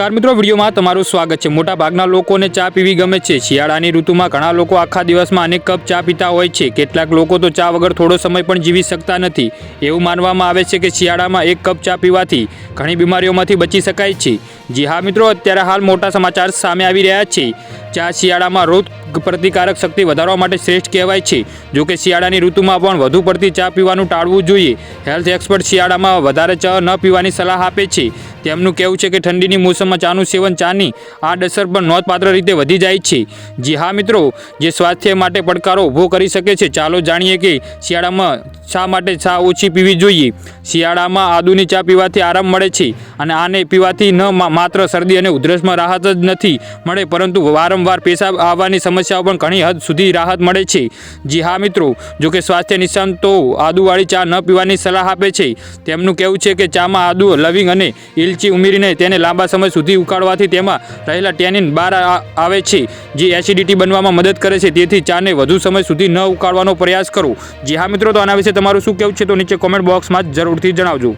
નમસ્કાર મિત્રો, વિડીયોમાં તમારું સ્વાગત છે। મોટા ભાગના લોકોને ચા પીવી ગમે છે। શિયાળાની ઋતુમાં ઘણા લોકો આખા દિવસમાં અનેક કપ ચા પીતા હોય છે। કેટલાક લોકો તો ચા વગર થોડો સમય પણ જીવી શકતા નથી। એવું માનવામાં આવે છે કે શિયાળામાં એક કપ ચા પીવાથી ઘણી બીમારીઓમાંથી બચી શકાય છે। જી હા મિત્રો, અત્યારે હાલ મોટા સમાચાર સામે આવી રહ્યા છે। ચા શિયાળામાં રોગ પ્રતિકારક શક્તિ વધારવા માટે શ્રેષ્ઠ કહેવાય છે। જો કે શિયાળાની ઋતુમાં પણ વધુ પડતી ચા પીવાનું ટાળવું જોઈએ। હેલ્થ એક્સપર્ટ શિયાળામાં વધારે ચા ન પીવાની સલાહ આપે છે। તેમનું કહેવું છે કે ઠંડીની મોસમમાં ચાનું સેવન ચાની આડઅસર પણ નોંધપાત્ર રીતે વધી જાય છે। જી હા મિત્રો, જે સ્વાસ્થ્ય માટે પડકારો ઊભો કરી શકે છે। ચાલો જાણીએ કે શિયાળામાં શા માટે ચા ઓછી પીવી જોઈએ। શિયાળામાં આદુની ચા પીવાથી આરામ મળે છે અને આને પીવાથી ન માત્ર શરદી અને ઉધરસમાં રાહત જ નથી મળે, પરંતુ વારંવાર પેશાબ આવવાની સમસ્યાઓ પણ ઘણી હદ સુધી રાહત મળે છે। જી હા મિત્રો, જો કે સ્વાસ્થ્ય નિષ્ણાતો આદુવાળી ચા ન પીવાની સલાહ આપે છે। તેમનું કહેવું છે કે ચામાં આદુ, લવિંગ અને ઇલચી ઉમેરીને તેને લાંબા સમય સુધી ઉકાળવાથી તેમાં રહેલા ટેનિન બહાર આવે છે, જે એસિડિટી બનવામાં મદદ કરે છે। તેથી ચાને વધુ સમય સુધી ન ઉકાળવાનો પ્રયાસ કરો। જી હા મિત્રો, તો આના વિશે તમારું શું કહેવું છે તો નીચે કોમેન્ટ બોક્સમાં જરૂરથી જણાવજો।